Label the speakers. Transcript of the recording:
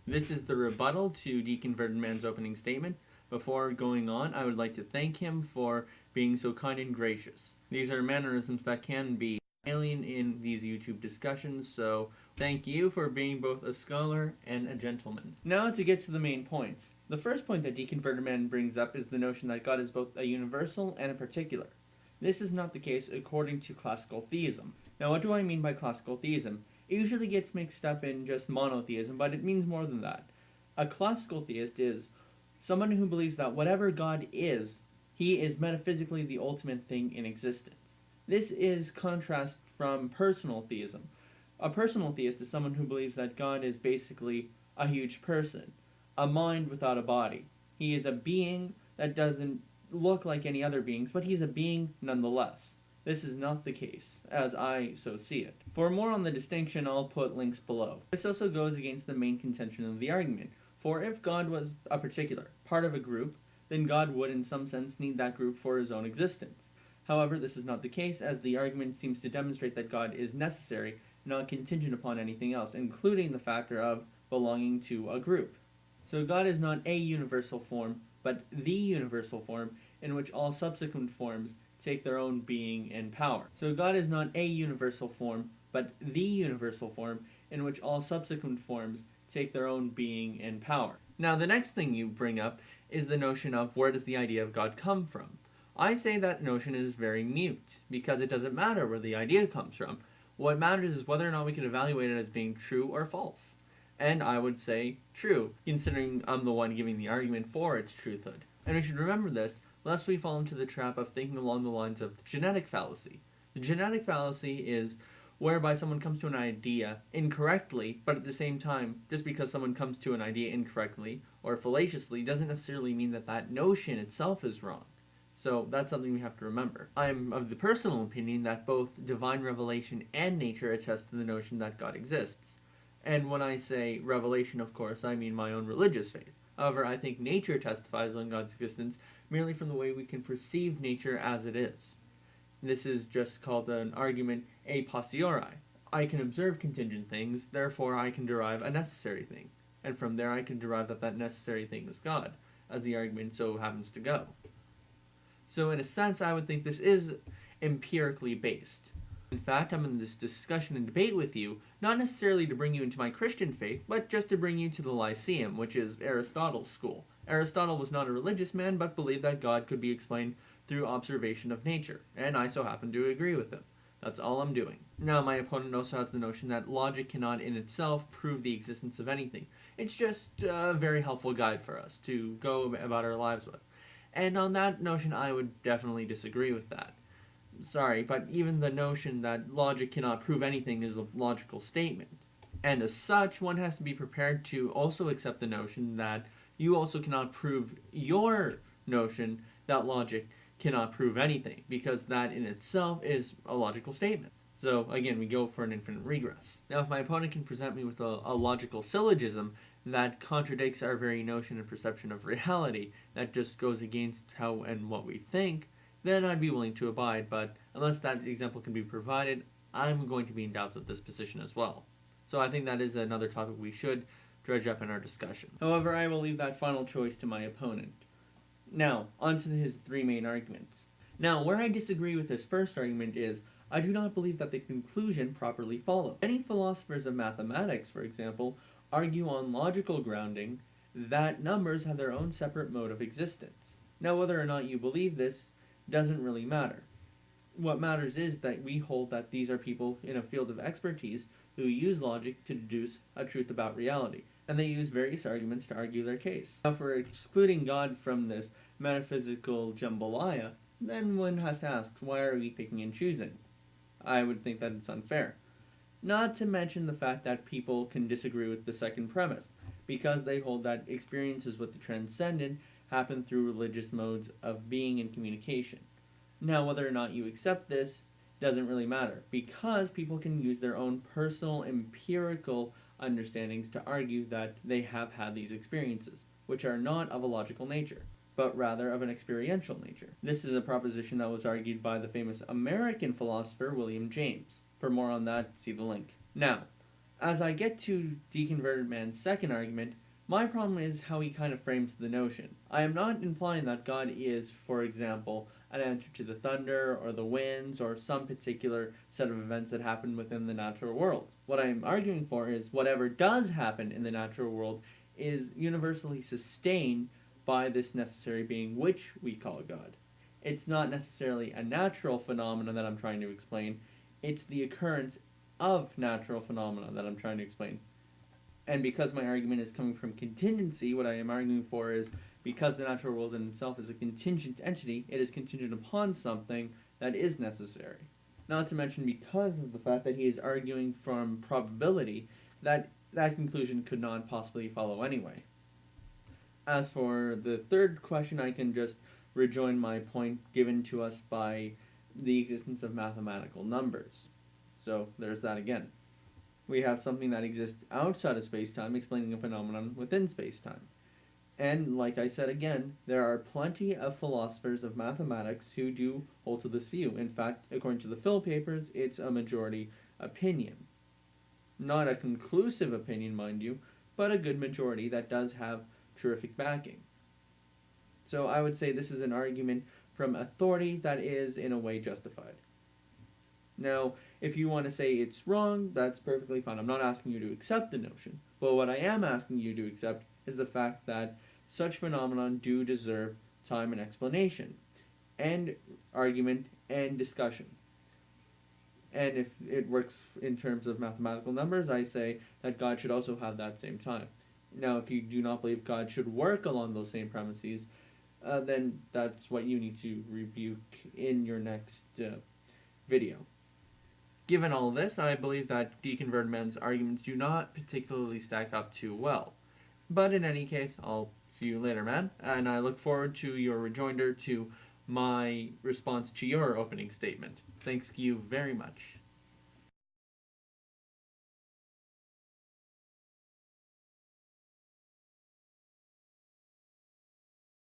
Speaker 1: This is the rebuttal to Deconvertedman's opening statement. Before going on, I would like to thank him for being so kind and gracious. These are mannerisms that can be alien in these YouTube discussions, so thank you for being both a scholar and a gentleman. Now to get to the main points. The first point that Deconvertedman brings up is the notion that God is both a universal and a particular. This is not the case according to classical theism. Now what do I mean by classical theism? It usually gets mixed up in just monotheism, but it means more than that. A classical theist is someone who believes that whatever God is, he is metaphysically the ultimate thing in existence. This is contrast from personal theism. A personal theist is someone who believes that God is basically a huge person, a mind without a body. He is a being that doesn't look like any other beings, but he's a being nonetheless. This is not the case, as I so see it. For more on the distinction, I'll put links below. This also goes against the main contention of the argument, for if God was a particular, part of a group, then God would in some sense need that group for his own existence. However, this is not the case, as the argument seems to demonstrate that God is necessary, not contingent upon anything else, including the factor of belonging to a group. So God is not a universal form, but the universal form in which all subsequent forms take their own being and power. So God is not a universal form, but the universal form in which all subsequent forms take their own being and power. Now the next thing you bring up is the notion of where does the idea of God come from? I say that notion is very mute, because it doesn't matter where the idea comes from. What matters is whether or not we can evaluate it as being true or false. And I would say true, considering I'm the one giving the argument for its truthhood. And we should remember this, lest we fall into the trap of thinking along the lines of the genetic fallacy. The genetic fallacy is whereby someone comes to an idea incorrectly, but at the same time, just because someone comes to an idea incorrectly or fallaciously doesn't necessarily mean that that notion itself is wrong. So that's something we have to remember. I'm of the personal opinion that both divine revelation and nature attest to the notion that God exists. And when I say revelation, of course, I mean my own religious faith. However, I think nature testifies on God's existence merely from the way we can perceive nature as it is. This is just called an argument a posteriori. I can observe contingent things, therefore I can derive a necessary thing. And from there I can derive that that necessary thing is God, as the argument so happens to go. So in a sense, I would think this is empirically based. In fact, I'm in this discussion and debate with you, not necessarily to bring you into my Christian faith, but just to bring you to the Lyceum, which is Aristotle's school. Aristotle was not a religious man, but believed that God could be explained through observation of nature, and I so happen to agree with him. That's all I'm doing. Now, my opponent also has the notion that logic cannot in itself prove the existence of anything. It's just a very helpful guide for us to go about our lives with. And on that notion, I would definitely disagree with that. Sorry, but even the notion that logic cannot prove anything is a logical statement. And as such, one has to be prepared to also accept the notion that you also cannot prove your notion that logic cannot prove anything, because that in itself is a logical statement. So again, we go for an infinite regress. Now, if my opponent can present me with a logical syllogism that contradicts our very notion and perception of reality, that just goes against how and what we think, then I'd be willing to abide, but unless that example can be provided, I'm going to be in doubts of this position as well. So I think that is another topic we should dredge up in our discussion. However, I will leave that final choice to my opponent. Now, on to his three main arguments. Now, where I disagree with his first argument is, I do not believe that the conclusion properly follows. Many philosophers of mathematics, for example, argue on logical grounding that numbers have their own separate mode of existence. Now, whether or not you believe this doesn't really matter. What matters is that we hold that these are people in a field of expertise who use logic to deduce a truth about reality, and they use various arguments to argue their case. Now, for excluding God from this metaphysical jambalaya, then one has to ask, why are we picking and choosing? I would think that it's unfair. Not to mention the fact that people can disagree with the second premise, because they hold that experiences with the transcendent happen through religious modes of being and communication. Now, whether or not you accept this doesn't really matter, because people can use their own personal empirical understandings to argue that they have had these experiences, which are not of a logical nature, but rather of an experiential nature. This is a proposition that was argued by the famous American philosopher William James. For more on that, see the link. Now, As I get to Deconvertedman's second argument, my problem is how he kind of frames the notion. I am not implying that God is, for example, an answer to the thunder or the winds or some particular set of events that happen within the natural world. What I am arguing for is whatever does happen in the natural world is universally sustained by this necessary being which we call God. It's not necessarily a natural phenomenon that I'm trying to explain, it's the occurrence of natural phenomena that I'm trying to explain. And because my argument is coming from contingency, what I am arguing for is because the natural world in itself is a contingent entity, it is contingent upon something that is necessary. Not to mention because of the fact that he is arguing from probability, that conclusion could not possibly follow anyway. As for the third question, I can just rejoin my point given to us by the existence of mathematical numbers. So there's that again. We have something that exists outside of space-time explaining a phenomenon within space-time. And like I said again, there are plenty of philosophers of mathematics who do hold to this view. In fact, according to the Phil papers, it's a majority opinion. Not a conclusive opinion, mind you, but a good majority that does have terrific backing. So I would say this is an argument from authority that is in a way justified. Now, if you want to say it's wrong, that's perfectly fine. I'm not asking you to accept the notion. But what I am asking you to accept is the fact that such phenomena do deserve time and explanation, and argument and discussion. And if it works in terms of mathematical numbers, I say that God should also have that same time. Now, if you do not believe God should work along those same premises, then that's what you need to rebuke in your next video. Given all this, I believe that Deconvertedman's arguments do not particularly stack up too well. But in any case, I'll see you later, man, and I look forward to your rejoinder to my response to your opening statement. Thanks you very much.